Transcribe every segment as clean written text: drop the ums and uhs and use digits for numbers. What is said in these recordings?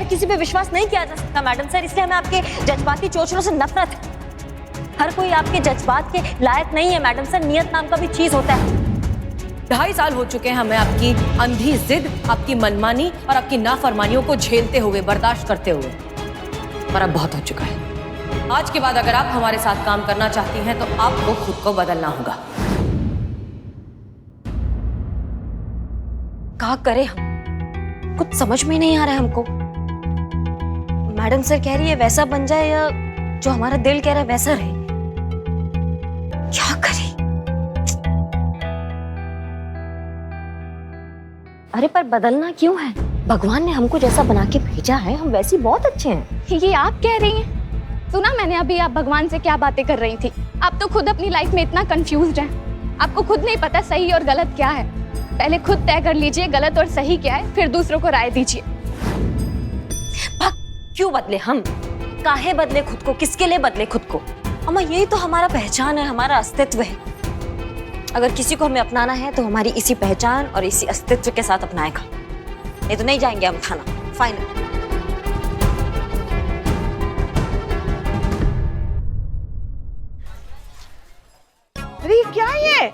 हर किसी पे विश्वास नहीं किया जा सकता मैडम सर, इसलिए हमें आपके जज्बाती चोचलों से नफरत है। हर कोई आपके जज्बात के लायक नहीं है मैडम सर, नियत नाम का भी चीज होता है। 2.5 साल हो चुके हैं हमें आपकी अंधी जिद, आपकी मनमानी और आपकी नाफरमानियों को झेलते हुए, बर्दाश्त करते हुए, पर अब बहुत हो चुका है। आज के बाद अगर आप हमारे साथ काम करना चाहती हैं तो आपको खुद को बदलना होगा। क्या करें हम, कुछ समझ में नहीं आ रहा है हमको। मैडम सर कह रही है वैसा बन जाए या जो हमारा दिल कह रहा है वैसा रहे, क्या करें? अरे पर बदलना क्यों है? भगवान ने हमको जैसा बना के भेजा है, हम वैसे बहुत अच्छे हैं। ये आप कह रही हैं? सुना मैंने अभी आप भगवान से क्या बातें कर रही थी। आप तो खुद अपनी लाइफ में इतना कंफ्यूज्ड हैं। आपको खुद नहीं पता सही और गलत क्या है। पहले खुद तय कर लीजिए गलत और सही क्या है, फिर दूसरों को राय दीजिए। क्यों बदले हम? काहे बदले खुद को? किसके लिए बदले खुद को? अम्मा यही तो हमारा पहचान है, हमारा अस्तित्व है। अगर किसी को हमें अपनाना है तो हमारी इसी पहचान और इसी अस्तित्व के साथ अपनाएगा, नहीं तो नहीं जाएंगे हम खाना। फाइनल। अरे क्या ये?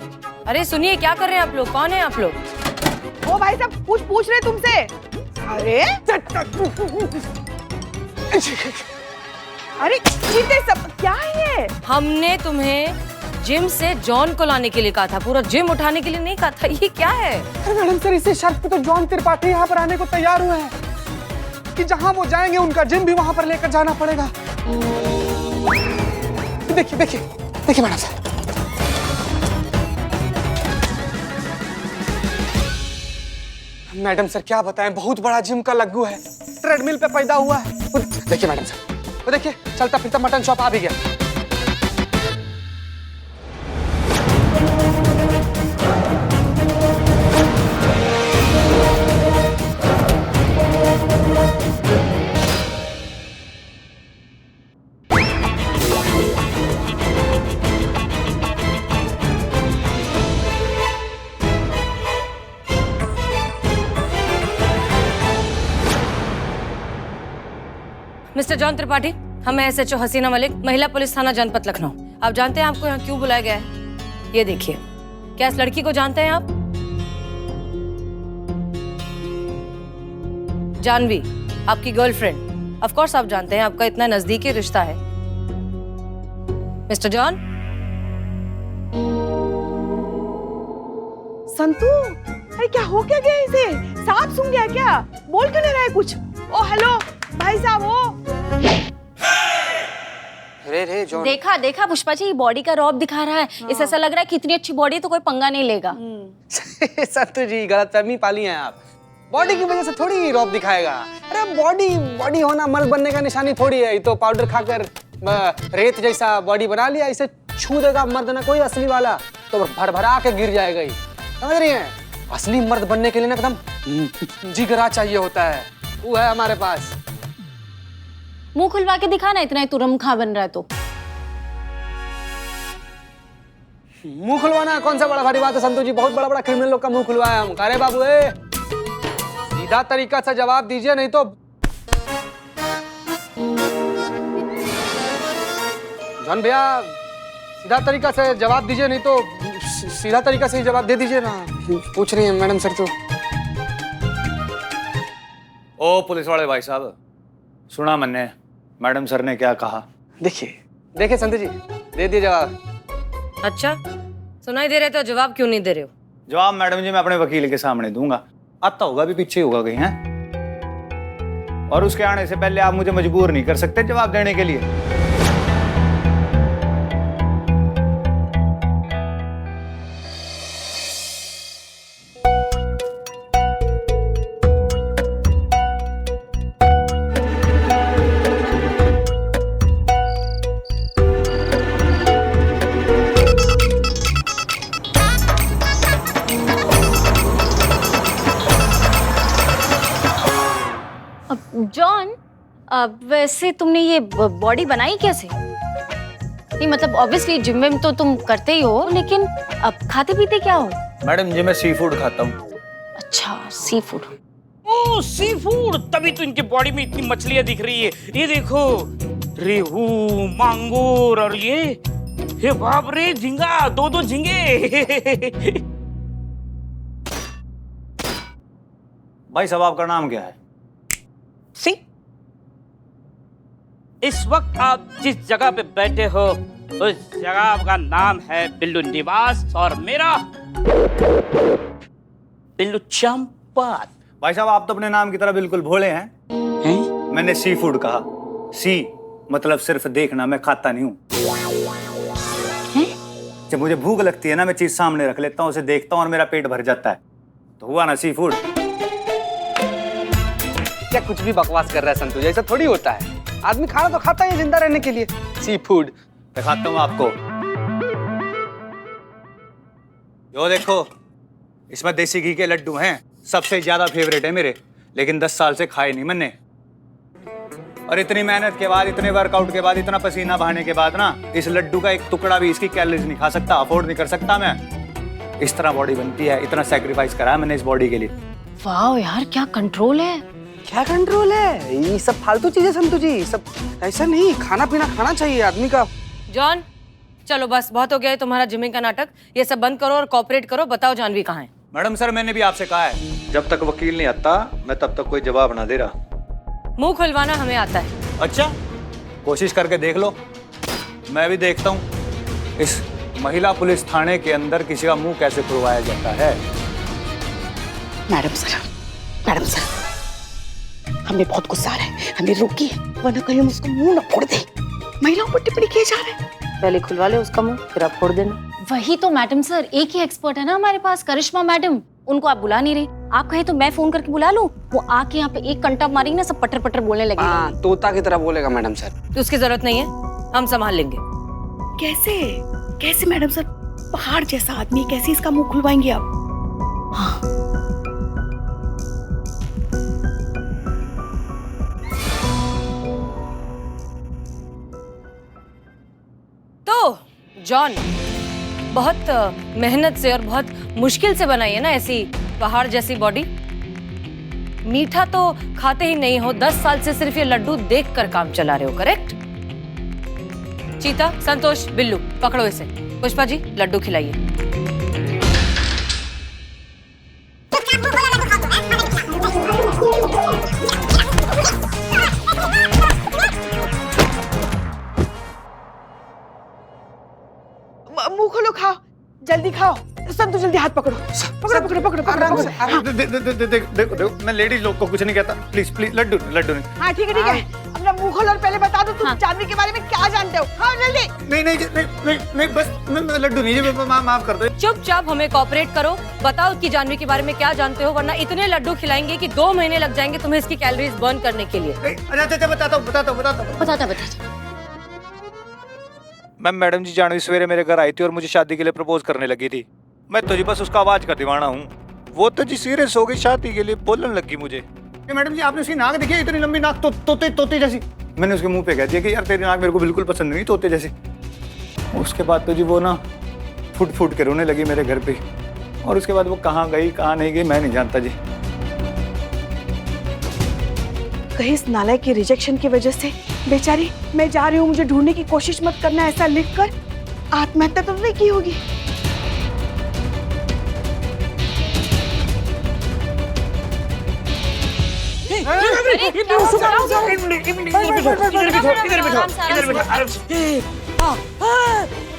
अरे सुनिए, क्या कर रहे हैं आप लोग? कौन है आप लोग? ओ भाई साहब कुछ पूछ रहे तुमसे। अरे अरे चीते सब क्या है ये? हमने तुम्हें जिम से जॉन को लाने के लिए कहा था, पूरा जिम उठाने के लिए नहीं कहा था। ये क्या है? अरे मैडम सर, इसी शर्त पे तो जॉन त्रिपाठी यहाँ पर आने को तैयार हुए हैं कि जहाँ वो जाएंगे उनका जिम भी वहाँ पर लेकर जाना पड़ेगा। देखिए देखिए देखिए मैडम सर, मैडम सर क्या बताएं, बहुत बड़ा जिम का लग्गू है, ट्रेडमिल पे पैदा हुआ है। देखिए मैडम सर, वो देखिए चलता फिरता मटन शॉप आ भी गया। मिस्टर जॉन त्रिपाठी, हमें एसएचओ हसीना मलिक, महिला पुलिस थाना जनपद लखनऊ। आप जानते हैं आपको यहाँ क्यों बुलाया गया है? ये देखिए, क्या इस लड़की को जानते हैं आप? जानवी, आपकी गर्लफ्रेंड। ऑफ कोर्स आप जानते हैं, आपका इतना नजदीकी रिश्ता है। Mister John. संतू, अरे क्या हो क्या गया इसे? सांप सूंघ गया क्या? बोल क्यों नहीं रहा है कुछ? ओ हेलो भाई साहब, वो रे जॉन। देखा देखा पुष्पा जी, बॉडी का रौब दिखा रहा है। इसे ऐसा लग रहा है कि इतनी अच्छी बॉडी तो कोई पंगा नहीं लेगा। सत्तू जी गलतफहमी पाली हैं आप। बॉडी की वजह से थोड़ी रौब दिखाएगा। अरे बॉडी होना मर्द बनने का निशानी थोड़ी है। ये तो पाउडर खाकर रेत जैसा बॉडी बना लिया, इसे छू देगा मर्द ना कोई असली वाला तो भरभरा के गिर जाएगा। ही समझ रही हैं? असली मर्द बनने के लिए ना एकदम जिगरा चाहिए होता है, वो है हमारे पास। मुंह खुलवा के दिखा ना, इतना ही तुरम खा बन रहा है तो। मुंह खुलवाना कौन सा बड़ा भारी बात है संतू जी? बहुत बड़ा बड़ा क्रिमिनल लोग का मुंह खुलवाया हम। अरे बाबू सीधा तरीका से जवाब दीजिए, नहीं तो जॉन भैया सीधा तरीका से जवाब दीजिए, नहीं तो सीधा तरीका से ही जवाब दे दीजिए ना। पूछ रही है मैडम सर तो। ओ पुलिस वाले भाई साहब, सुना मैंने मैडम सर ने क्या कहा? देखिए संतू जी, दे दिए जवाब। अच्छा, सुनाई दे रहे तो जवाब क्यों नहीं दे रहे हो? जवाब मैडम जी मैं अपने वकील के सामने दूंगा। आता होगा भी पीछे होगा कहीं, है? और उसके आने से पहले आप मुझे मजबूर नहीं कर सकते जवाब देने के लिए। जॉन, वैसे तुमने ये बॉडी बनाई कैसे? नहीं मतलब ऑब्वियसली जिम में तो तुम करते ही हो, लेकिन अब खाते पीते क्या हो? मैडम जी मैं सी फूड खाता हूँ। अच्छा सी फूड। ओ ओ सी फूड, तभी तो इनकी बॉडी में इतनी मछलियां दिख रही है। ये देखो, रेहू, मांगूर और ये बाप रे, झींगा, दो झींगे। भाई साहब आपका नाम क्या है? सी, इस वक्त आप जिस जगह पे बैठे हो उस जगह का नाम है बिल्लू निवास और मेरा बिल्लू चंपत। भाई साहब आप तो अपने नाम की तरह बिल्कुल भोले हैं। मैंने सी फूड कहा। सी मतलब सिर्फ देखना, मैं खाता नहीं हूँ। जब मुझे भूख लगती है ना, मैं चीज सामने रख लेता हूँ, उसे देखता हूँ और मेरा पेट भर जाता है, तो हुआ ना सी फूड। क्या कुछ भी बकवास कर रहा है संतोष, ऐसा थोड़ी होता है। आदमी खाना तो खाता है जिंदा रहने के लिए। सी फूड दिखाता हूँ आपको। यो देखो, इसमें देसी घी के लड्डू हैं, सबसे ज्यादा फेवरेट है मेरे, लेकिन 10 साल से खाए नहीं मैंने। और इतनी मेहनत के बाद, इतने वर्कआउट के बाद, इतना पसीना बहाने के बाद ना, इस लड्डू का एक टुकड़ा भी इसकी कैलोरीज नहीं खा सकता, अफोर्ड नहीं कर सकता मैं। इस तरह बॉडी बनती है, इतना सैक्रिफाइस करा है मैंने इस बॉडी के लिए। वाह यार, क्या कंट्रोल है। क्या कंट्रोल है? ये सब फालतू चीजें संतु जी, सब ऐसा नहीं। खाना पीना खाना चाहिए आदमी का। जॉन, चलो बस बहुत हो गया है तुम्हारा जिमिंग का नाटक। ये सब बंद करो और कॉपरेट करो। बताओ जानवी कहाँ है? मैडम सर, मैंने भी आपसे कहा है, जब तक वकील नहीं आता मैं तब तक कोई जवाब ना दे रहा। मुंह खुलवाना हमें आता है। अच्छा, कोशिश करके देख लो, मैं भी देखता हूँ इस महिला पुलिस थाने के अंदर किसी का मुंह कैसे खुलवाया जाता है। मैडम सर, हमें बहुत गुस्सा आ रहा है, हमें रोकिए, वरना कहीं हम उसको मुंह ना फोड़ दे। महिलाओं पर टिप्पणी किए जा रहे हैं। पहले खुलवा ले उसका मुंह, फिर आप फोड़ देना। वही तो मैडम सर, एक ही एक्सपर्ट है ना हमारे पास, करिश्मा मैडम। उनको आप बुला नहीं रहे। आप कहे तो मैं फोन करके बुला लूं, वो आके यहाँ पे एक कंटा मारेंगे ना, सब पटर पटर बोलने लगेगा। हाँ, तोता की तरह बोलेगा मैडम सर। तो उसकी जरूरत नहीं है, हम संभाल लेंगे। कैसे मैडम सर, पहाड़ जैसा आदमी, कैसे इसका मुंह खुलवाएंगे आप? तो जॉन, बहुत मेहनत से और बहुत मुश्किल से बनाई है ना ऐसी पहाड़ जैसी बॉडी। मीठा तो खाते ही नहीं हो, 10 साल से सिर्फ ये लड्डू देखकर काम चला रहे हो, करेक्ट? चीता, संतोष, बिल्लू, पकड़ो इसे। पुष्पा जी, लड्डू खिलाइए। मुंह खोलो, खाओ, जल्दी खाओ। संतु जल्दी हाथ पकड़ो, पकड़ो। देखो, मैं लेडीज लोग को कुछ नहीं कहता। प्लीज लड्डू नहीं। हाँ ठीक है। अपना मुंह खोलो और पहले बता दो तुम जानवी के बारे में क्या जानते हो। खाओ जल्दी। नहीं, बस मैं लड्डू नहीं, माफ कर दो। चुपचाप हमें कोऑपरेट करो। बताओ कि जानवी के बारे में क्या जानते हो, वरना इतने लड्डू खिलाएंगे कि 2 महीने लग जाएंगे तुम्हें इसकी कैलोरीज बर्न करने के लिए। अच्छा, बताता हूँ। मैडम जी, जानवी सवेरे मेरे घर आई थी और मुझे शादी के लिए प्रपोज करने लगी थी। मैं तो जी बस उसका आवाज का दीवाना हूँ। वो तो जी सीरियस हो गई, शादी के लिए बोलने लगी मुझे। मैडम जी, आपने उसकी नाक देखी? इतनी लंबी नाक, तोते जैसी। मैंने उसके मुंह पे कह दिया कि यार तेरी नाक मेरे को बिल्कुल पसंद नहीं, तोते जैसी। उसके बाद तो जी वो ना फुट के रोने लगी मेरे घर पे। और उसके बाद वो कहाँ गई कहाँ नहीं गई मैं नहीं जानता जी। कहीं इस नालायक की रिजेक्शन की वजह से बेचारी मैं जा रही हूँ, मुझे ढूंढने की कोशिश मत करना, ऐसा लिखकर आत्महत्या तो नहीं की होगी।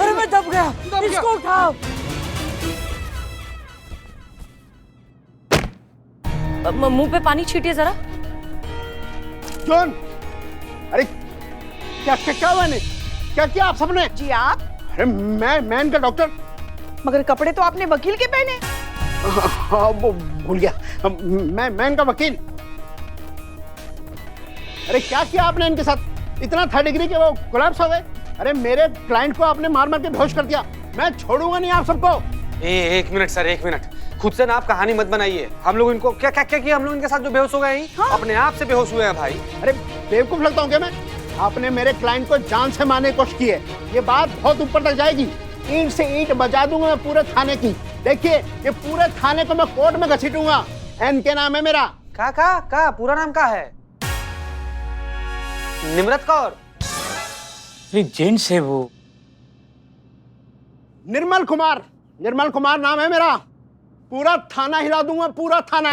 अरे मैं दब गया, इसको उठाओ। मुंह पे पानी छीटिए जरा। जॉन, अरे क्या मैंने क्या किया आप सबने? जी आप? अरे मैं इनका डॉक्टर। मगर कपड़े तो आपने वकील के पहने। हाँ, वो भूल गया, मैं इनका वकील। अरे क्या किया आपने इनके साथ? इतना 3rd डिग्री के वो कोलैप्स हो गए। अरे मेरे क्लाइंट को आपने मार के बेहोश कर दिया। मैं छोड़ूंगा नहीं आप सबको। एक मिनट सर, 1 मिनट। खुद से ना आप कहानी मत बनाइए। हम लोग इनको क्या किया हम लोग इनके साथ जो बेहोश हो गए? हाँ? अपने आप से बेहोश हुए हैं भाई। अरे बेवकूफ लगता हूँ क्या मैं? आपने मेरे क्लाइंट को जान से मारने की कोशिश की है। ये बात बहुत ऊपर तक जाएगी। ईंट से ईंट बजा दूंगा मैं पूरे थाने की। देखिए, ये पूरे थाने को मैं कोर्ट में घसीटूंगा। एन के नाम है मेरा, का पूरा नाम का है? निम्रत कौर। अरे जेंट्स है वो। निर्मल कुमार नाम है मेरा। पूरा थाना हिला दूंगा, पूरा थाना।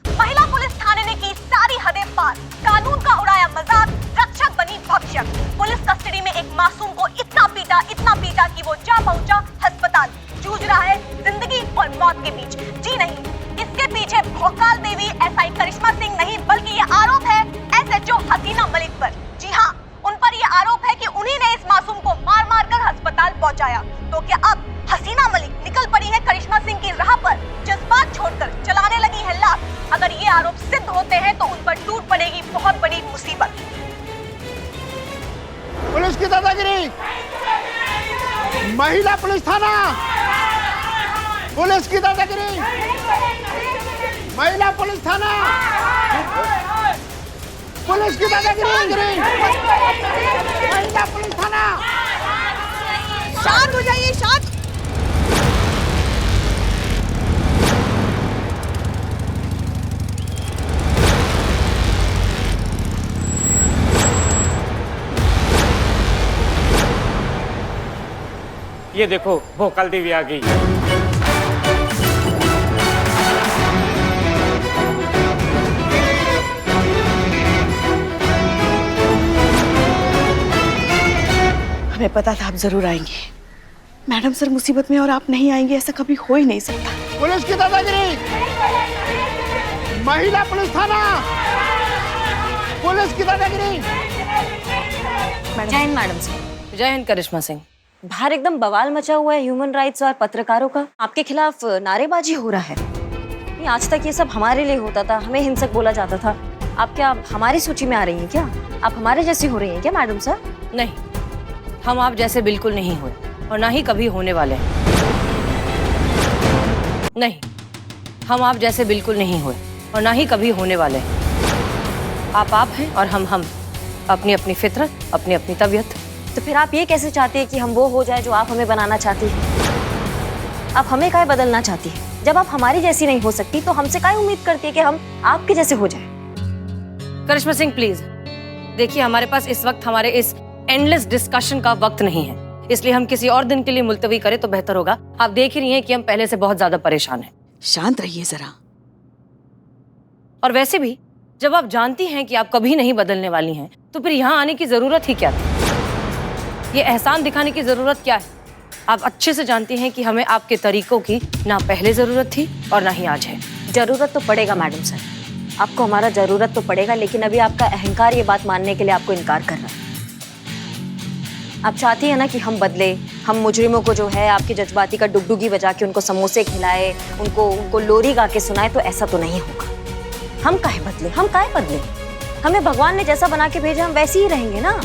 महिला पुलिस थाने ने की सारी हदें पार, कानून का उड़ाया मजाक, रक्षक बनी भक्षक। पुलिस कस्टडी में एक मासूम को इतना पीटा कि वो जा पहुंचा अस्पताल। जूझ रहा है जिंदगी और मौत के बीच। जी नहीं, इसके पीछे भोकाल देवी एसआई करिश्मा सिंह नहीं, बल्कि ये आरोप है एसएचओ हसीना मलिक पर। जी हाँ, उन पर ये आरोप है कि उन्हीं ने इस मासूम को मार कर अस्पताल पहुंचाया। तो क्या अब हसीना मलिक निकल पड़ी है करिश्मा सिंह की राह पर, जज्बात छोड़कर चलाने लगी है लात? अगर ये आरोप सिद्ध होते हैं तो उन पर टूट पड़ेगी बहुत बड़ी मुसीबत। पुलिस की दादागिरी, महिला पुलिस थाना, पुलिस की दादागिरी, महिला पुलिस थाना, पुलिस की दादागिरी, महिला पुलिस थाना। शांत हो जाइए, शांत। ये देखो भोकाल देवी आ गई। हमें पता था आप जरूर आएंगे। मैडम सर मुसीबत में और आप नहीं आएंगे, ऐसा कभी हो ही नहीं सकता। पुलिस की दादागिरी, महिला पुलिस थाना, पुलिस की दादागिरी। जय हिंद मैडम सर। जय हिंद करिश्मा सिंह। बाहर एकदम बवाल मचा हुआ है ह्यूमन राइट्स और पत्रकारों का। आपके खिलाफ नारेबाजी हो रहा है। नहीं, आज तक ये सब हमारे लिए होता था, हमें हिंसक बोला जाता था। आप क्या हमारी सूची में आ रही हैं क्या? आप हमारे जैसी हो रही हैं क्या मैडम सर? नहीं, हम आप जैसे बिल्कुल नहीं हुए और ना ही कभी होने वाले हैं। नहीं, हम आप जैसे बिल्कुल नहीं हुए और ना ही कभी होने वाले हैं। आप हैं और हम अपनी अपनी फितरत, अपनी अपनी तबीयत। तो फिर आप ये कैसे चाहती है कि हम वो हो जाए जो आप हमें बनाना चाहती हैं? आप हमें काहे बदलना चाहती है? जब आप हमारी जैसी नहीं हो सकती तो हमसे काहे उम्मीद करती है कि हम आपके जैसे हो जाए? करिश्मा सिंह प्लीज देखिए, हमारे पास इस वक्त हमारे इस एंडलेस डिस्कशन का वक्त नहीं है, इसलिए हम किसी और दिन के लिए मुलतवी करें तो बेहतर होगा। आप देख ही रही हैं कि हम पहले से बहुत ज्यादा परेशान हैं। शांत रहिए जरा। और वैसे भी जब आप जानती हैं कि आप कभी नहीं बदलने वाली हैं तो फिर यहाँ आने की जरूरत ही क्या थी? ये एहसान दिखाने की जरूरत क्या है? आप अच्छे से जानती हैं कि हमें आपके तरीकों की ना पहले जरूरत थी और ना ही आज है। जरूरत तो पड़ेगा मैडम सर, आपको हमारा जरूरत तो पड़ेगा, लेकिन अभी आपका अहंकार ये बात मानने के लिए आपको इनकार कर रहा है। आप चाहती है ना कि हम बदले, हम मुजरिमों को जो है आपकी जज्बाती का डुगडुगी बजा के उनको समोसे खिलाए, उनको लोरी गा के सुनाए, तो ऐसा तो नहीं होगा। हम काहे बदले? हमें भगवान ने जैसा बना के भेजा हम वैसे ही रहेंगे ना।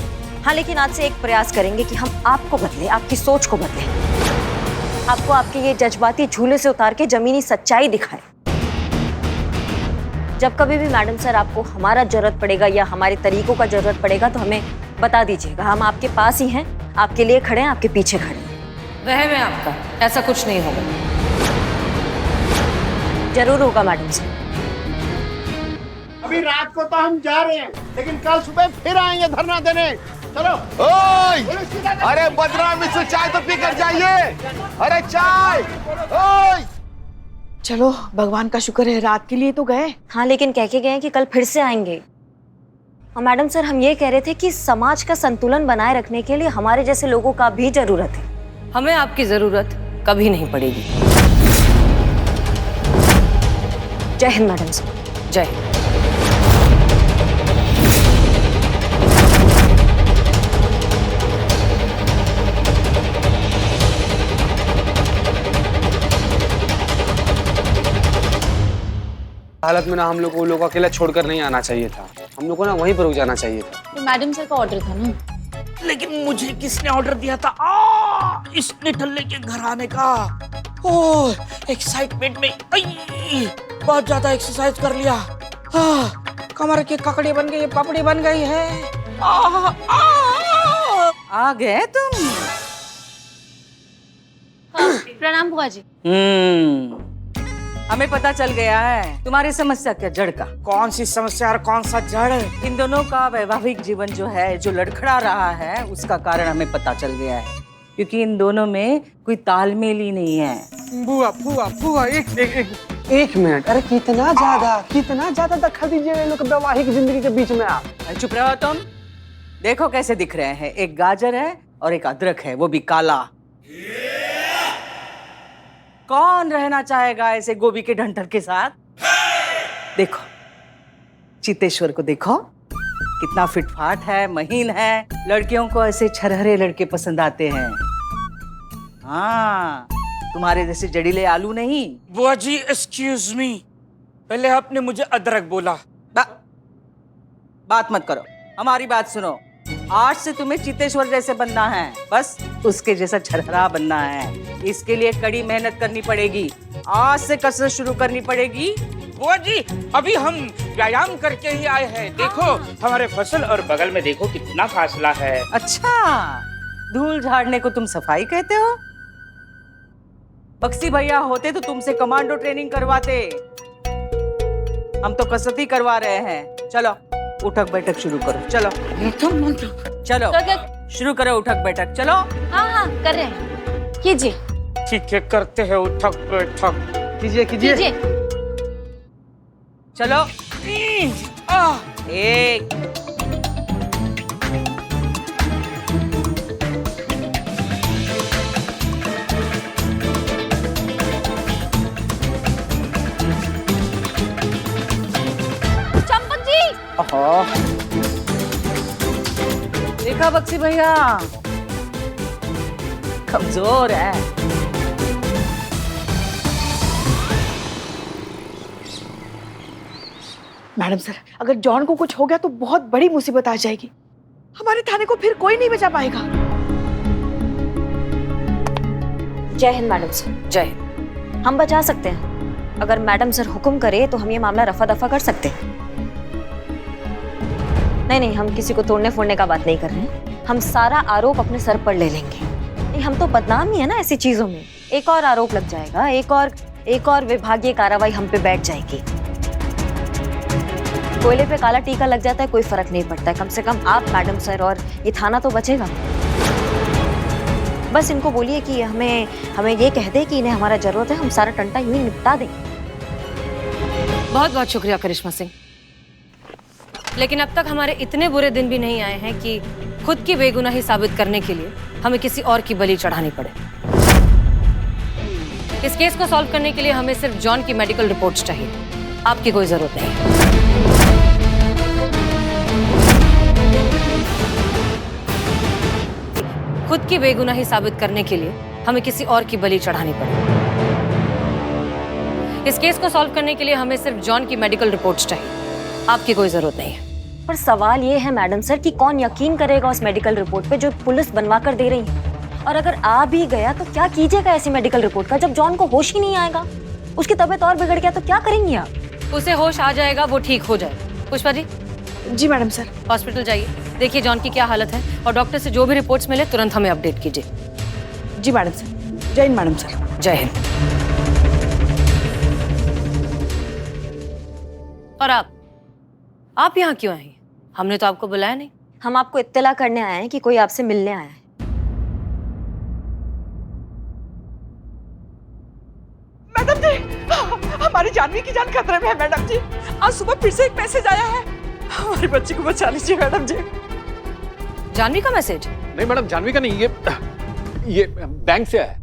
हाँ, लेकिन आज से एक प्रयास करेंगे कि हम आपको बदले, आपकी सोच को बदले, आपको आपके ये जज्बाती झूले से उतार के जमीनी सच्चाई दिखाए। जब कभी भी मैडम सर आपको हमारा जरूरत पड़ेगा या हमारे तरीकों का जरूरत पड़ेगा तो हमें बता दीजिएगा। हम आपके पास ही हैं, आपके लिए खड़े हैं, आपके पीछे खड़े हैं। वह है आपका, ऐसा कुछ नहीं होगा। जरूर होगा मैडम सर। अभी रात को तो हम जा रहे हैं, लेकिन कल सुबह फिर आएंगे धरना देने। चलो। ओए! अरे बदनामी से चाय तो पी कर जाइए। अरे चाय! ओए! चलो, भगवान का शुक्र है रात के लिए तो गए। हाँ, लेकिन कह के गए कि कल फिर से आएंगे। और मैडम सर हम ये कह रहे थे कि समाज का संतुलन बनाए रखने के लिए हमारे जैसे लोगों का भी जरूरत है। हमें आपकी जरूरत कभी नहीं पड़ेगी। जय हिंद मैडम सर। जय हिंद। हालत में ना हम लोग को लोग अकेला छोड़कर नहीं आना चाहिए था। हम लोग को ना वहीं पर रुक जाना चाहिए था। तो मैडम सर का ऑर्डर था ना। लेकिन मुझे किसने ऑर्डर दिया था? इसने टल्ले के घर आने का। एक्साइटमेंट में बहुत ज्यादा एक्सरसाइज कर लिया। कमर की ककड़ी बन गई, पपड़ी बन गई है। आ गए तुम? प्रणाम बुआ जी। हमें पता चल गया है तुम्हारी समस्या क्या जड़ का। कौन सी समस्या और कौन सा जड़? इन दोनों का वैवाहिक जीवन जो है, जो लड़खड़ा रहा है, उसका कारण हमें पता चल गया है, क्योंकि इन दोनों में कोई तालमेल ही नहीं है। बुआ बुआ बुआ एक मिनट, अरे कितना ज्यादा दखल दीजिए लोग वैवाहिक जिंदगी के बीच में आप। चुप रहो तुम। देखो कैसे दिख रहे हैं, एक गाजर है और एक अदरक है, वो भी काला। कौन रहना चाहेगा ऐसे गोभी के डंठल के साथ? देखो चितेश्वर को, देखो कितना फिटफाट है, महीन है। लड़कियों को ऐसे छरहरे लड़के पसंद आते हैं। हाँ, तुम्हारे जैसे जड़ीले आलू नहीं। बुआ जी एक्सक्यूज मी, पहले आपने मुझे अदरक बोला। बात मत करो, हमारी बात सुनो। आज से तुम्हें चितेश्वर जैसे बनना है, बस उसके जैसा छरहरा बनना है। इसके लिए कड़ी मेहनत करनी पड़ेगी। आज से कसरत शुरू करनी पड़ेगी। बुआ जी अभी हम व्यायाम करके ही आए हैं। देखो हमारे फसल और बगल में देखो कितना फासला है। अच्छा, धूल झाड़ने को तुम सफाई कहते हो? बक्सी भैया होते तो तुमसे कमांडो ट्रेनिंग करवाते। हम तो कसरत ही करवा रहे हैं। चलो उठक बैठक शुरू करो। चलो चलो शुरू करो उठक बैठक। चलो। हाँ कर रहे हैं, कीजिए। ठीक है, करते हैं उठक बैठक। कीजिए कीजिए। चलो। एक, चंपक जी। देखा बक्सी भैया, कमजोर है। मैडम सर, अगर जॉन को कुछ हो गया तो बहुत बड़ी मुसीबत आ जाएगी। हमारे थाने को फिर कोई नहीं बचा पाएगा। जय हिंद मैडम सर। जय हिंद। हम बचा सकते हैं। अगर मैडम सर हुक्म करे तो हम ये मामला रफा दफा कर सकते हैं। नहीं, हम किसी को तोड़ने फोड़ने का बात नहीं कर रहे हैं। हम सारा आरोप अपने सर पर ले लेंगे। नहीं, हम तो बदनाम ही है ना ऐसी चीजों में। एक और आरोप लग जाएगा, एक और विभागीय कार्रवाई हम पे बैठ जाएगी। कोयले पे काला टीका लग जाता है, कोई फर्क नहीं पड़ता है। कम से कम आप, मैडम सर और ये थाना तो बचेगा। बस इनको बोलिए कि हमें ये कह दे कि इन्हें हमारा जरूरत है, हम सारा टंटा यूं ही निपटा दें। बहुत बहुत शुक्रिया करिश्मा सिंह, लेकिन अब तक हमारे इतने बुरे दिन भी नहीं आए हैं कि खुद की बेगुनाही साबित करने के लिए हमें किसी और की बलि चढ़ानी पड़े। इस केस को सॉल्व करने के लिए हमें सिर्फ जॉन की मेडिकल रिपोर्ट्स चाहिए, आपकी कोई जरूरत नहीं। खुद की बेगुनाही साबित करने के लिए हमें किसी और की बलि चढ़ानी पड़े। इस केस को सॉल्व करने के लिए हमें सिर्फ जॉन की मेडिकल रिपोर्ट्स चाहिए, आपकी कोई जरूरत नहीं है। पर सवाल ये है मैडम सर कि कौन यकीन करेगा उस मेडिकल रिपोर्ट पे जो पुलिस बनवा कर दे रही है? और अगर आ भी गया तो क्या कीजिएगा ऐसी मेडिकल रिपोर्ट का, जब जॉन को होश ही नहीं आएगा? उसकी तबीयत और बिगड़ गया तो क्या करेंगी आप? उसे होश आ जाएगा, वो ठीक हो जाए। पुष्पा जी। जी मैडम सर। हॉस्पिटल जाइए, देखिए जॉन की क्या हालत है और डॉक्टर से जो भी रिपोर्ट्स मिले तुरंत हमें अपडेट कीजिए। जी मैडम सर। जय हिंद मैडम सर। जय हिंद। और आप यहाँ क्यों आई? हमने तो आपको बुलाया नहीं। हम आपको इत्तला करने आए हैं कि कोई आपसे मिलने आया है। मैडम जी, हमारी जानवी की जान खतरे में है मैडम जी। आज सुबह फिर से एक मैसेज आया है, हमारी बच्ची को बचा लीजिए मैडम जी। जानवी का मैसेज? नहीं मैडम, जानवी का नहीं, ये बैंक से आया है।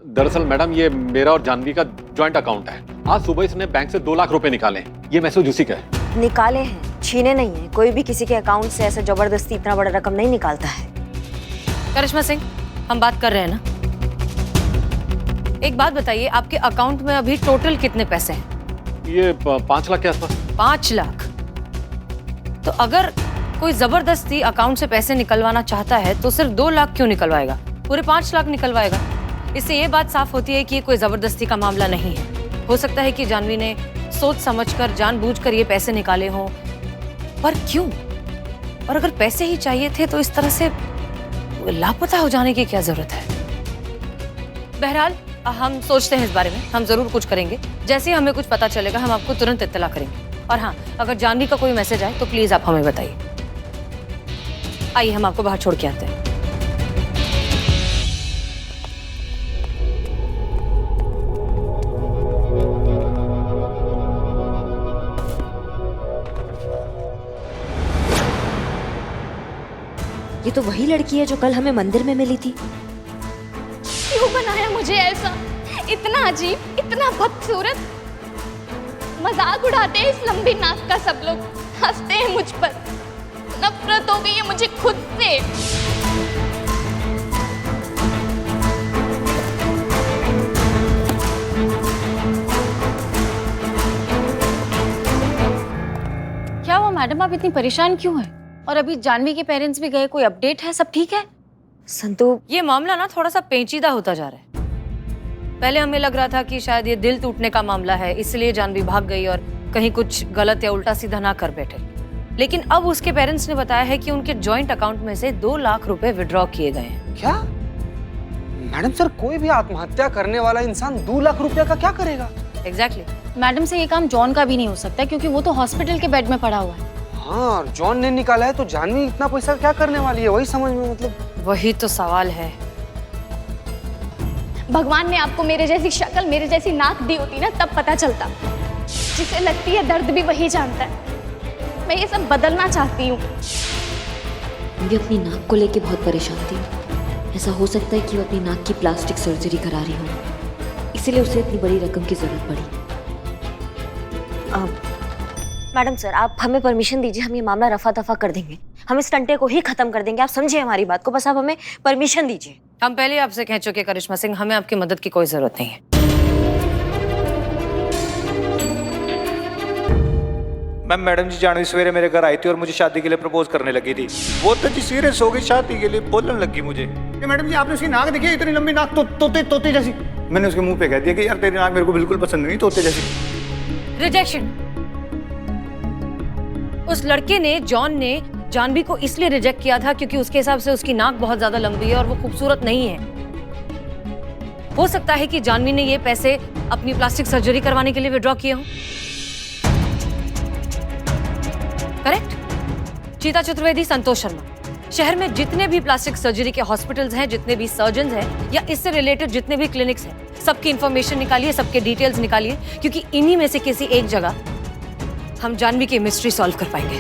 दरअसल मैडम ये मेरा और जानवी का जॉइंट अकाउंट है। आज सुबह इसने बैंक से 2 लाख रुपए निकाले। ये मैसेज उसी का है। निकाले हैं, छीने नहीं है। कोई भी किसी के अकाउंट से ऐसा जबरदस्ती इतना बड़ा रकम नहीं निकालता है। करिश्मा सिंह, हम बात कर रहे हैं ना। एक बात बताइए, आपके अकाउंट में अभी टोटल कितने पैसे हैं? ये 5 लाख के आसपास। 5 लाख? तो अगर कोई जबरदस्ती अकाउंट से पैसे निकलवाना चाहता है तो सिर्फ 2 लाख क्यों निकलवाएगा, पूरे 5 लाख निकलवाएगा? इससे ये बात साफ होती है कि ये कोई जबरदस्ती का मामला नहीं है। हो सकता है कि जानवी ने सोच समझकर जानबूझकर ये पैसे निकाले हों, पर क्यों? और अगर पैसे ही चाहिए थे तो इस तरह से लापता हो जाने की क्या जरूरत है? बहरहाल हम सोचते हैं इस बारे में, हम जरूर कुछ करेंगे। जैसे ही हमें कुछ पता चलेगा हम आपको तुरंत इत्तला करेंगे। और हाँ, अगर जानवी का कोई मैसेज आए तो प्लीज आप हमें बताइए। आइए हम आपको बाहर छोड़ के आते हैं। ये तो वही लड़की है जो कल हमें मंदिर में मिली थी। क्यों बनाया मुझे ऐसा? इतना अजीब, इतना बदसूरत। मजाक उड़ाते हैं इस लंबी नाक का सब लोग, हंसते हैं मुझ पर। नफरत हो गई है मुझे खुद से। क्या हुआ मैडम, आप इतनी परेशान क्यों हैं? और अभी जानवी के पेरेंट्स भी गए, कोई अपडेट है? सब ठीक है? संतू, ये मामला ना थोड़ा सा पेचीदा होता जा रहा है। पहले हमें लग रहा था कि शायद ये दिल टूटने का मामला है, इसलिए जानवी भाग गई और कहीं कुछ गलत या उल्टा सीधा ना कर बैठे। लेकिन अब उसके पेरेंट्स ने बताया है कि उनके जॉइंट अकाउंट में से 2 लाख रुपए विड्रॉ किए गए हैं। क्या मैडम सर, कोई भी आत्महत्या करने वाला इंसान 2 लाख रुपया का क्या करेगा? एग्जैक्टली। मैडम से ये काम जॉन का भी नहीं हो सकता क्योंकि वो तो हॉस्पिटल के बेड में पड़ा हुआ है। हाँ, जॉन ने निकाला है तो जानवी इतना पैसा क्या करने वाली है? वही समझ में, मतलब वही तो सवाल है। भगवान ने आपको मेरे जैसी शक्ल, मेरे जैसी नाक दी होती ना, तब पता चलता। जिसे लगती है दर्द भी वही जानता है। मैं ये सब बदलना चाहती हूँ। मैं भी अपनी नाक को लेके बहुत परेशान थी। ऐसा हो सकता है कि वो अपनी नाक की प्लास्टिक सर्जरी करा रही हो, इसीलिए उसे इतनी बड़ी रकम की जरूरत पड़ी। मैडम सर, आप हमें परमिशन दीजिए, हम ये मामला रफा दफा कर देंगे। हम इस टंटे को ही खत्म कर देंगे। आप समझिए हमारी बात को, बस आप हमें परमिशन दीजिए। हम पहले आपसे कह चुके करिश्मा सिंह, हमें आपकी मदद की कोई जरूरत नहीं है। मैडम जी, जानवी सवेरे मेरे घर आई थी और मुझे शादी के लिए प्रपोज करने लगी थी। वो तो जी सीरियस हो गई, शादी के लिए बोलने लगी मुझे। मैडम जी, आपने उसकी नाक देखी? इतनी लंबी नाक, तोते जैसी। मैंने उसके मुंह पे कह दिया कि यार तेरी नाक मेरे को बिल्कुल पसंद नहीं, तोते जैसी। रिजेक्शन। उस लड़के ने, जॉन ने जानवी को इसलिए रिजेक्ट किया था क्योंकि उसके हिसाब से उसकी नाक बहुत ज्यादा लंबी है और वो खूबसूरत नहीं है। हो सकता है कि जानवी ने ये पैसे अपनी प्लास्टिक सर्जरी करवाने के लिए विड्रॉ किए हों। करेक्ट? चीता चतुर्वेदी, संतोष शर्मा। शहर में जितने भी प्लास्टिक सर्जरी के हॉस्पिटल्स हैं, जितने भी सर्जन हैं या इससे रिलेटेड जितने भी क्लिनिक्स हैं, सबकी इंफॉर्मेशन निकालिए, सबके डिटेल्स निकालिए, क्योंकि इन्हीं में से किसी एक जगह हम जानवी की मिस्ट्री सॉल्व कर पाएंगे।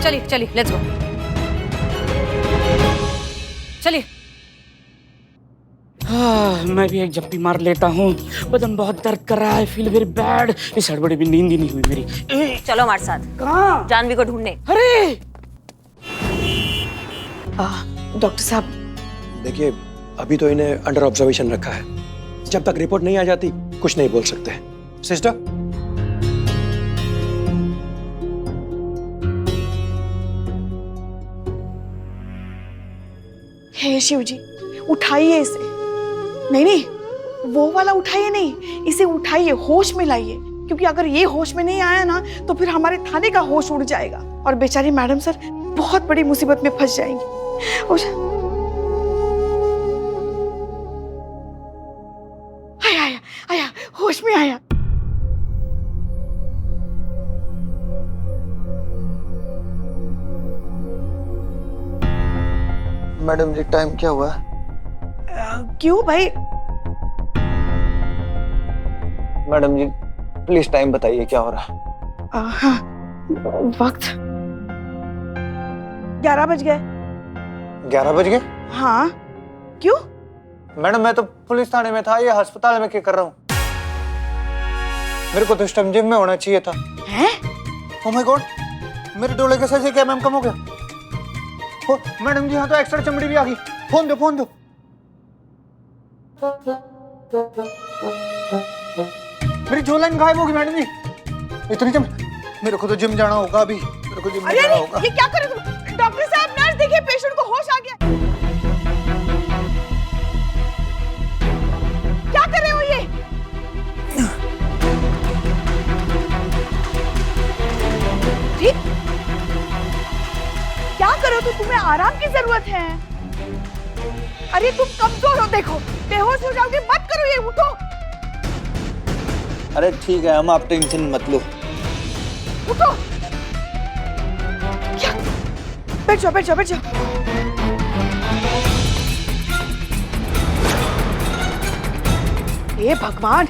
चलिए चलिए, लेट्स गो। चलिए। मैं भी एक जप्पी मार लेता हूँ, बदन बहुत दर्द कर रहा है, फील वेरी बैड। इस हड़बड़ी में नींद ही नहीं हुई मेरी। चलो हमारे साथ। कहाँ? जानवी को ढूंढने। अरे डॉक्टर साहब, देखिए, अभी तो इन्हें अंडर ऑब्जर्वेशन रखा है। जब तक रिपोर्ट नहीं आ जाती कुछ नहीं बोल सकते। सिस्टर, हे शिव जी, उठाइए इसे। नहीं नहीं, वो वाला उठाइए नहीं, इसे उठाइए, होश में लाइए। क्योंकि अगर ये होश में नहीं आया ना तो फिर हमारे थाने का होश उड़ जाएगा और बेचारी मैडम सर बहुत बड़ी मुसीबत में फंस जाएंगी। आया आया आया, होश में आया। मैडम जी, टाइम क्या हुआ? क्यों भाई? मैडम जी, प्लीज टाइम बताइए, क्या हो रहा है? हाँ, वक्त 11 बज गए। 11 बज गए? हाँ, क्यों? मैडम, मैं तो पुलिस थाने में था, ये अस्पताल में क्या कर रहा हूँ? मेरे को तो इस टाइम जिम में होना चाहिए था। हैं? ओह माय गॉड, मेरे डोले के साइज क्या मैम कम हो गया? मैडम जी, हाँ तो एक्स्ट्रा चमड़ी भी आ गई। फोन दो, फोन दो। मेरी जो लाइन गायब होगी मैडम जी। इतनी मेरे को तो जिम जाना होगा अभी, मेरे को जिम जाना होगा। ये क्या कर रहे हो? डॉक्टर साहब, नर्स, देखिए पेशेंट को होश आ गया। क्या कर रहे हो ये? हो तो तुम्हें आराम की जरूरत है। अरे तुम कमजोर हो, देखो बेहोश हो जाओगे, मत करो ये, उठो। अरे ठीक है अम्मा, आप टेंशन मत लो। उठो, क्या? बैठ जाओ बैठ जाओ बैठ जाओ। हे भगवान,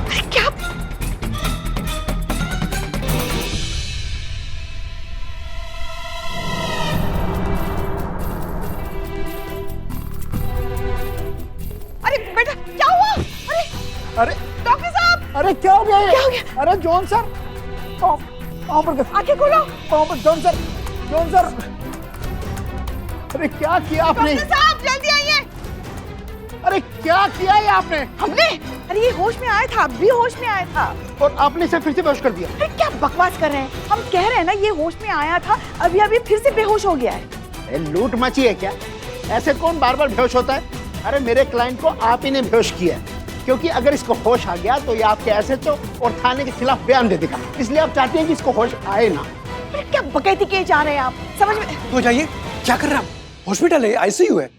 अरे क्या? अरे बेटा क्या हुआ? अरे अरे डॉक्टर साहब, अरे क्या हो गया ये? क्या हो गया? अरे जॉन सर, पाँव पर आंखें खोलो। पाँव पर जॉन सर, जॉन सर। अरे क्या किया आपने? डॉक्टर साहब जल्दी आइए। अरे क्या किया है आपने? हमने? अरे ये होश में आया था, अब भी होश में आया था। और आपने इसे फिर से बेहोश कर दिया? अरे क्या बकवास कर रहे हैं? हम कह रहे हैं ना ये होश में आया था, अभी अभी फिर से बेहोश हो गया है। अरे लूट मची है क्या? ऐसे कौन बार बार बेहोश होता है? अरे मेरे क्लाइंट को आप ही ने बेहोश किया है, क्योंकि अगर इसको होश आ गया तो ये आपके एसएचओ और थाने के खिलाफ बयान दे देगा, इसलिए आप चाहते हैं कि इसको होश आए ना। अरे क्या बकैती किए जा रहे हैं आप, समझ में? तो जाइए, क्या कर रहे हैं? हॉस्पिटल है, आईसीयू है।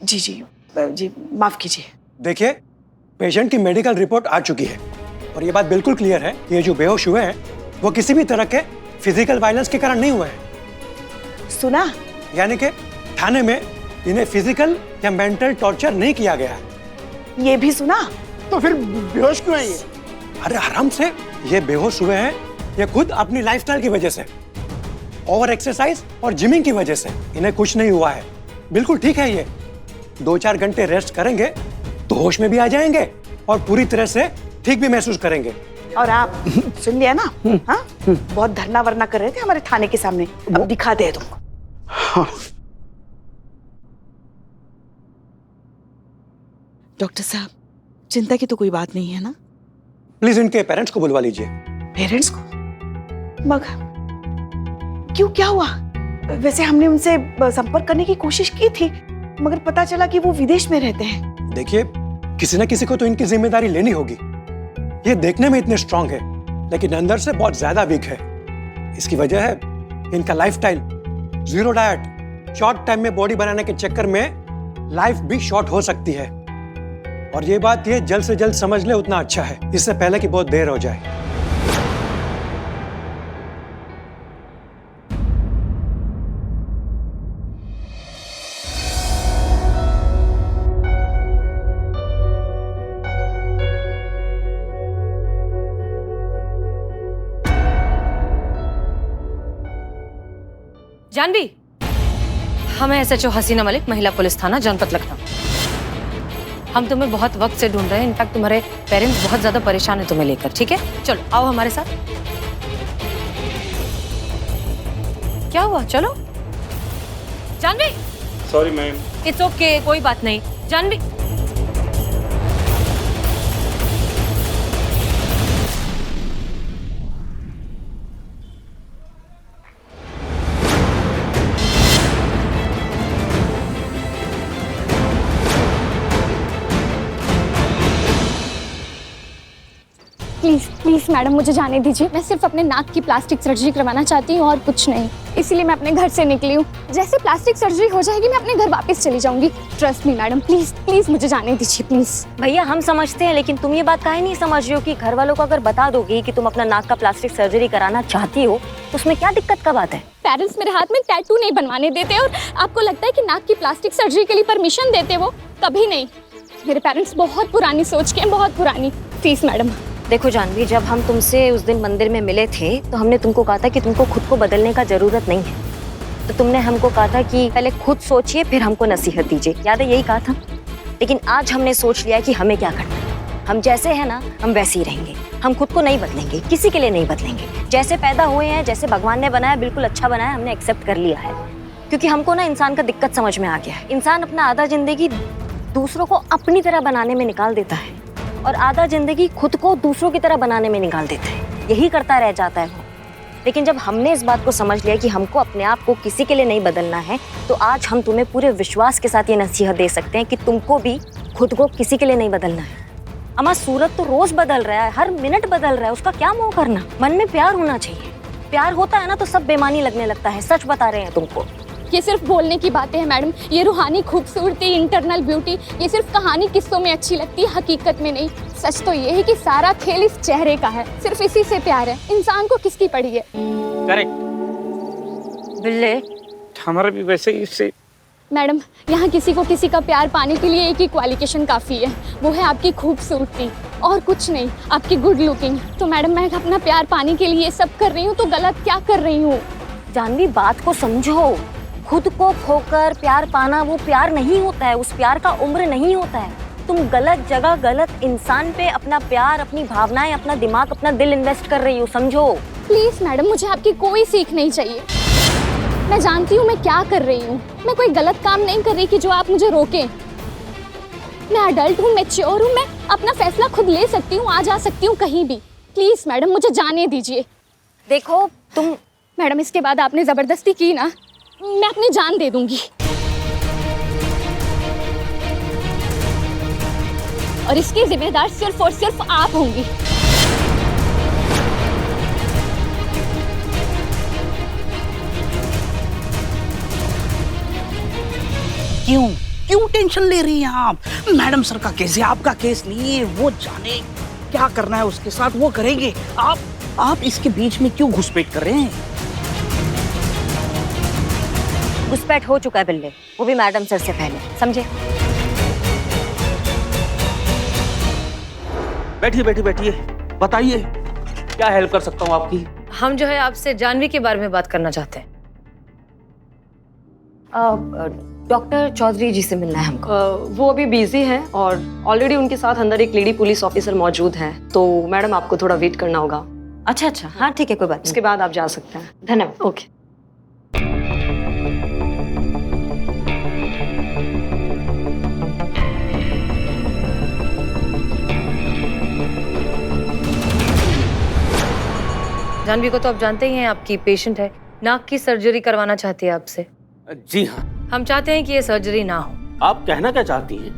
जी जी जी, माफ कीजिए। देखिए, पेशेंट की मेडिकल रिपोर्ट आ चुकी है और ये बात बिल्कुल क्लियर है कि ये जो बेहोश हुए हैं वो किसी भी तरह के फिजिकल वायलेंस के कारण नहीं हुए हैं। सुना? यानी कि थाने में इन्हें फिजिकल या मेंटल टॉर्चर नहीं किया गया है। ये भी सुना? तो फिर बेहोश क्यों है ये? अरे आराम से, ये बेहोश हुए हैं ये खुद अपनी लाइफस्टाइल की वजह से, ओवर एक्सरसाइज और जिमिंग की वजह से। इन्हें कुछ नहीं हुआ है, बिल्कुल ठीक है। ये 2-4 घंटे रेस्ट करेंगे तो होश में भी आ जाएंगे और पूरी तरह से ठीक भी महसूस करेंगे। और आप सुन लिया ना? हाँ, बहुत धरना वरना कर रहे थे हमारे थाने के सामने, अब दिखा दे तुमको। हाँ। डॉक्टर साहब, चिंता की तो कोई बात नहीं है ना? प्लीज इनके पेरेंट्स को बुलवा लीजिए। पेरेंट्स को? मगर क्यों, क्या हुआ? वैसे हमने उनसे संपर्क करने की कोशिश की थी, मगर पता चला कि वो विदेश में रहते हैं। देखिए, किसी न किसी को तो इनकी जिम्मेदारी लेनी होगी। ये देखने में इतने स्ट्रांग है लेकिन अंदर से बहुत ज्यादा वीक है। इसकी वजह है इनका lifestyle, zero diet, short time में बॉडी बनाने के चक्कर में लाइफ भी शॉर्ट हो सकती है। और ये बात ये जल्द से जल्द समझ ले उतना अच्छा है, इससे पहले कि बहुत देर हो जाए। जानवी, हमें एसएचओ हसीना मलिक, महिला पुलिस थाना, जनपद लखनऊ। हम तुम्हें बहुत वक्त से ढूंढ रहे हैं। इनफैक्ट तुम्हारे पेरेंट्स बहुत ज्यादा परेशान है तुम्हें लेकर। ठीक है, चलो आओ हमारे साथ। क्या हुआ? चलो। Janhvi, sorry ma'am. It's okay, कोई बात नहीं। जानवी, प्लीज प्लीज मैडम मुझे जाने दीजिए। मैं सिर्फ अपने नाक की प्लास्टिक सर्जरी करवाना चाहती हूँ और कुछ नहीं, इसीलिए मैं अपने घर से निकली हूँ। जैसे प्लास्टिक सर्जरी हो जाएगी मैं अपने घर वापस चली जाऊंगी। Trust me madam, please please मुझे जाने दीजिए प्लीज। भैया हम समझते हैं, लेकिन तुम ये बात काहे नहीं समझ रही हो कि घर वालों को अगर बता दोगी कि तुम अपना नाक का प्लास्टिक सर्जरी कराना चाहती हो तो उसमें क्या दिक्कत का बात है? पेरेंट्स मेरे हाथ में टैटू नहीं बनवाने देते और आपको लगता है कि नाक की प्लास्टिक सर्जरी के लिए परमिशन देते? वो कभी नहीं। मेरे पेरेंट्स बहुत पुरानी सोच के हैं, बहुत पुरानी। Please madam. देखो जानवी, जब हम तुमसे उस दिन मंदिर में मिले थे तो हमने तुमको कहा था कि तुमको खुद को बदलने का जरूरत नहीं है। तो तुमने हमको कहा था कि पहले खुद सोचिए फिर हमको नसीहत दीजिए, याद है? यही कहा था। लेकिन आज हमने सोच लिया कि हमें क्या करना है। हम जैसे हैं ना, हम वैसे ही रहेंगे। हम खुद को नहीं बदलेंगे, किसी के लिए नहीं बदलेंगे। जैसे पैदा हुए हैं, जैसे भगवान ने बनाया, बिल्कुल अच्छा बनाया, हमने एक्सेप्ट कर लिया है। क्योंकि हमको ना इंसान का दिक्कत समझ में आ गया है। इंसान अपना आधा जिंदगी दूसरों को अपनी तरह बनाने में निकाल देता है और आधा जिंदगी खुद को दूसरों की तरह बनाने में निकाल देता है। यही करता रह जाता है वो। लेकिन जब हमने इस बात को समझ लिया कि हमको अपने आप को किसी के लिए नहीं बदलना है, तो आज हम तुम्हें पूरे विश्वास के साथ ये नसीहत दे सकते हैं कि तुमको भी खुद को किसी के लिए नहीं बदलना है। अम्मा, सूरज तो रोज बदल रहा है, हर मिनट बदल रहा है, उसका क्या मोह करना? मन में प्यार होना चाहिए। प्यार होता है ना तो सब बेमानी लगने लगता है, सच बता रहे हैं तुमको। ये सिर्फ बोलने की बातें हैं मैडम। ये रूहानी खूबसूरती, इंटरनल ब्यूटी, ये सिर्फ कहानी किस्सों में अच्छी लगती है, हकीकत में नहीं। सच तो ये है कि सारा खेल इस चेहरे का है, सिर्फ इसी से प्यार है। इंसान को किसकी पड़ी है? करेक्ट। बिल्ले हमारा भी वैसे ही इससे। मैडम, यहाँ किसी को किसी का प्यार पाने के लिए एक ही क्वालिफिकेशन काफ़ी है, वो है आपकी खूबसूरती और कुछ नहीं, आपकी गुड लुकिंग। तो मैडम मैं अपना प्यार पाने के लिए ये सब कर रही हूँ तो गलत क्या कर रही हूँ? जानवी बात को समझो, खुद को खोकर प्यार पाना वो प्यार नहीं होता है, उस प्यार का उम्र नहीं होता है। तुम गलत जगह गलत इंसान पे अपना प्यार, अपनी भावनाएं, अपना दिमाग, अपना दिल इन्वेस्ट कर रही हो, समझो। प्लीज मैडम, मुझे आपकी कोई सीख नहीं चाहिए। मैं जानती हूँ मैं क्या कर रही हूँ, मैं कोई गलत काम नहीं कर रही कि जो आप मुझे रोकें। मैं अडल्ट हूँ, मैच्योर हूँ, मैं अपना फैसला खुद ले सकती हूँ, आ जा सकती हूँ कहीं भी। प्लीज मैडम मुझे जाने दीजिए। देखो तुम मैडम, इसके बाद आपने जबरदस्ती की ना, मैं अपनी जान दे दूंगी। और इसकी जिम्मेदार सिर्फ और सिर्फ आप होंगी। क्यों टेंशन ले रही हैं आप? मैडम सर का केस है, आपका केस नहीं है। वो जाने क्या करना है उसके साथ, वो करेंगे। आप इसके बीच में क्यों घुसपैठ कर रहे हैं? घुसपैठ हो चुका है बिल्ले, वो भी मैडम सर से पहले, समझे? बैठिए, बताइए क्या हेल्प कर सकता हूँ आपकी? हम जो है आपसे जानवी के बारे में बात करना चाहते हैं। डॉक्टर चौधरी जी से मिलना है हमको। वो अभी बिजी हैं और ऑलरेडी उनके साथ अंदर एक लेडी पुलिस ऑफिसर मौजूद है, तो मैडम आपको थोड़ा वेट करना होगा। अच्छा, हाँ ठीक है, कोई बात नहीं। उसके बाद आप जा सकते हैं। धन्यवाद। ओके। जानवी को तो आप जानते ही हैं, आपकी पेशेंट है, नाक की सर्जरी करवाना चाहती है आपसे। जी हाँ। हम चाहते हैं कि ये सर्जरी ना हो। आप कहना क्या चाहती हैं?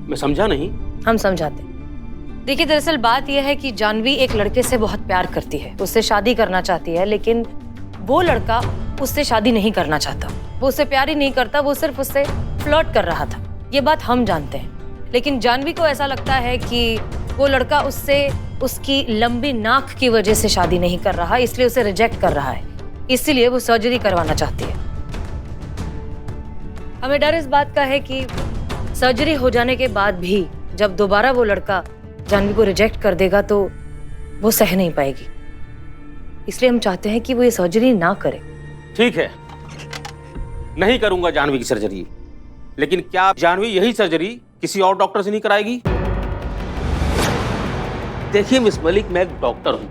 मैं समझा नहीं। हम समझाते हैं। देखिए, दरअसल बात यह है कि जानवी एक लड़के से बहुत प्यार करती है, उससे शादी करना चाहती है, लेकिन वो लड़का उससे शादी नहीं करना चाहता। वो उससे प्यार ही नहीं करता, वो सिर्फ उससे फ्लर्ट कर रहा था। ये बात हम जानते हैं, लेकिन जानवी को ऐसा लगता है कि वो लड़का उससे उसकी लंबी नाक की वजह से शादी नहीं कर रहा, इसलिए उसे रिजेक्ट कर रहा है, इसीलिए वो सर्जरी करवाना चाहती है। हमें डर इस बात का है कि सर्जरी हो जाने के बाद भी जब दोबारा वो लड़का जानवी को रिजेक्ट कर देगा तो वो सह नहीं पाएगी, इसलिए हम चाहते हैं कि वो ये सर्जरी ना करे। ठीक है, नहीं करूंगा जानवी की सर्जरी, लेकिन क्या जानवी यही सर्जरी किसी और डॉक्टर से नहीं कराएगी? देखिए मिस मलिक, मैं एक डॉक्टर हूं।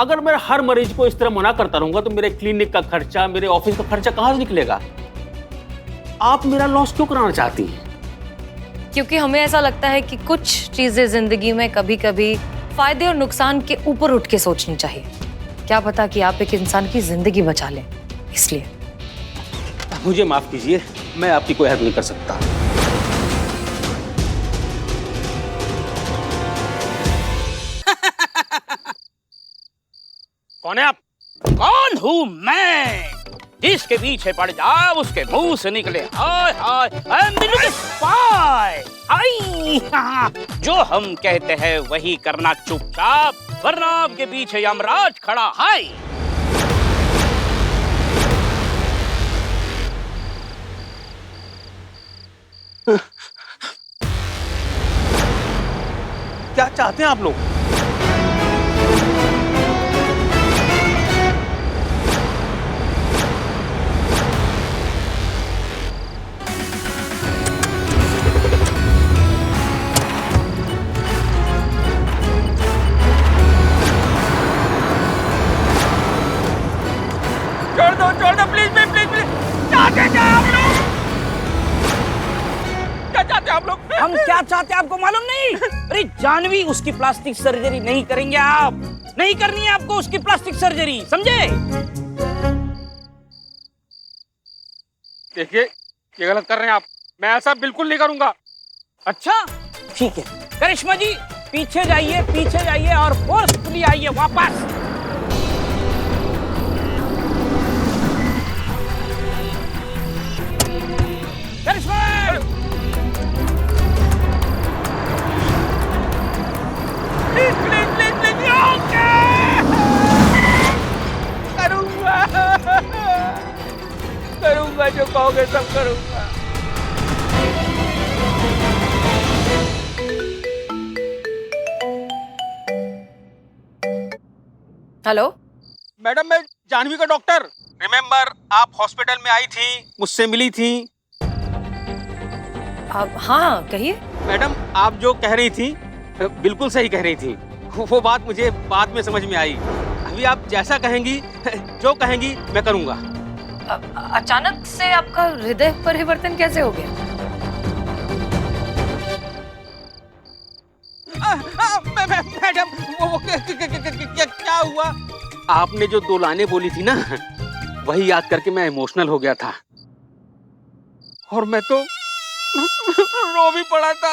अगर मैं हर मरीज को इस तरह मना करता रहूंगा तो मेरे क्लिनिक का खर्चा, मेरे ऑफिस का खर्चा कहां से निकलेगा? आप मेरा लॉस क्यों कराना चाहती हैं? क्योंकि हमें ऐसा लगता है कि कुछ चीजें जिंदगी में कभी कभी फायदे और नुकसान के ऊपर उठ के सोचनी चाहिए। क्या पता कि आप एक इंसान की जिंदगी बचा लें, इसलिए। मुझे माफ कीजिए, मैं आपकी कोई हेल्प नहीं कर सकता। कौन है आप? कौन हूँ मैं? जिसके पीछे पड़ जाओ उसके मुंह से निकले हाय हाय हाय। जो हम कहते हैं वही करना चुपचाप, वरना आपके पीछे यमराज खड़ा है। क्या चाहते हैं आप लोग? छोड़ दो प्लीज प्लीज। चाहते क्या आप लोग? क्या चाहते आप लोग? हम क्या चाहते हैं आपको मालूम नहीं? अरे जानवी, उसकी प्लास्टिक सर्जरी नहीं करेंगे आप। नहीं करनी है आपको उसकी प्लास्टिक सर्जरी, समझे? देखिए, ये गलत कर रहे हैं आप। मैं ऐसा बिल्कुल नहीं करूंगा। अच्छा ठीक है, करिश्मा जी पीछे जाइए और फोर्सफुली आइए वापस। ट्रांसफर। करूंगा जो कहोगे सब करूंगा। हेलो मैडम, मैं जानवी का डॉक्टर। रिमेम्बर, आप हॉस्पिटल में आई थी, मुझसे मिली थी। हाँ कहिए। मैडम, आप जो कह रही थी बिल्कुल सही कह रही थी। वो बात मुझे बाद में समझ में आई। अभी आप जैसा कहेंगी, जो कहेंगी मैं करूंगा। अचानक से आपका हृदय परिवर्तन कैसे हो गया? मैडम, वो क्या हुआ? आपने जो 2 लाइनें बोली थी ना, वही याद करके मैं इमोशनल हो गया था और मैं तो रो भी पड़ा था।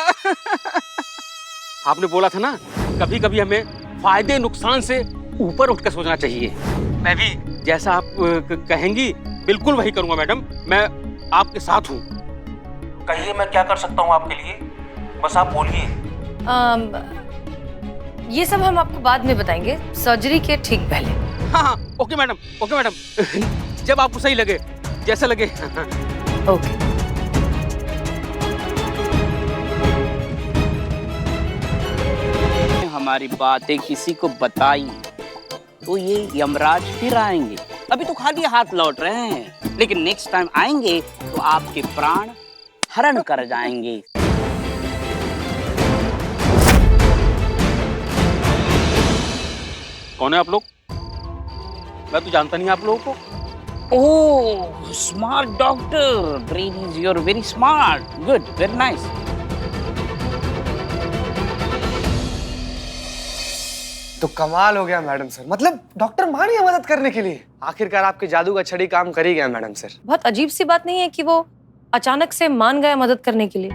आपने बोला था ना, कभी कभी हमें फायदे नुकसान से ऊपर उठकर सोचना चाहिए। मैं भी जैसा आप कहेंगी बिल्कुल वही करूंगा मैडम। मैं आपके साथ हूँ। कहिए मैं क्या कर सकता हूँ आपके लिए, बस आप बोलिए। ये सब हम आपको बाद में बताएंगे, सर्जरी के ठीक पहले। हाँ, ओके मैडम, ओके मैडम, जब आपको सही लगे, जैसा लगे। ओके। हमारी बातें किसी को बताई तो ये यमराज फिर आएंगे। अभी तो खाली हाथ लौट रहे हैं, लेकिन नेक्स्ट टाइम आएंगे तो आपके प्राण हरण कर जाएंगे। कौन है आप लोग? मैं तो जानता नहीं आप लोगों को। Oh, smart doctor, brain is your very smart, good, very nice. तो कमाल हो गया मैडम सर, मतलब डॉक्टर मान गया मदद करने के लिए। आखिरकार आपके जादू का छड़ी काम कर ही गया मैडम सर। बहुत अजीब सी बात नहीं है कि वो अचानक से मान गया मदद करने के लिए?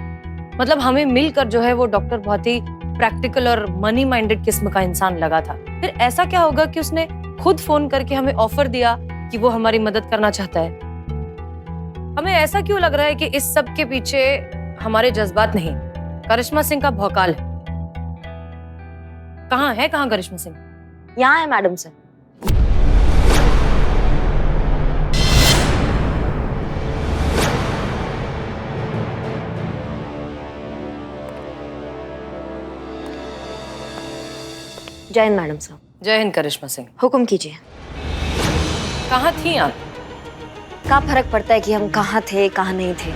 मतलब हमें मिलकर जो है वो डॉक्टर बहुत ही प्रैक्टिकल और मनी माइंडेड किस्म का इंसान लगा था। फिर ऐसा क्या होगा कि उसने खुद फोन करके हमें ऑफर दिया कि वो हमारी मदद करना चाहता है? हमें ऐसा क्यों लग रहा है कि इस सब के पीछे हमारे जज्बात नहीं, करिश्मा सिंह का भौकाल है? कहाँ करिश्मा सिंह? यहाँ है मैडम सर। जय हिंद मैडम साहब। जय हिंद करिश्मा सिंह। हुक्म कीजिए। कहाँ थी आप? क्या फर्क पड़ता है कि हम कहाँ थे कहाँ नहीं थे?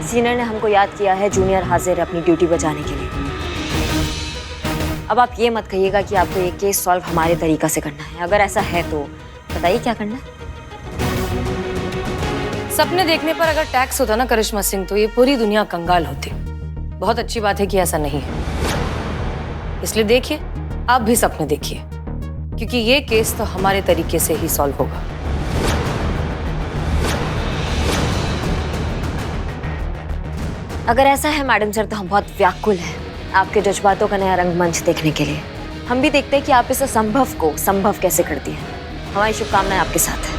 सीनियर ने हमको याद किया है, जूनियर हाजिर है अपनी ड्यूटी बजाने के लिए। अब आप ये मत कहिएगा कि आपको ये केस सॉल्व हमारे तरीका से करना है। अगर ऐसा है तो बताइए क्या करना है। सपने देखने पर अगर टैक्स होता ना करिश्मा सिंह, तो ये पूरी दुनिया कंगाल होती। बहुत अच्छी बात है कि ऐसा नहीं है, इसलिए देखिए, आप भी सपने देखिए, क्योंकि ये केस तो हमारे तरीके से ही सॉल्व होगा। अगर ऐसा है मैडम सर तो हम बहुत व्याकुल हैं आपके जज्बातों का नया रंगमंच देखने के लिए। हम भी देखते हैं कि आप इस असंभव को संभव कैसे करती हैं। हमारी शुभकामनाएं आपके साथ हैं।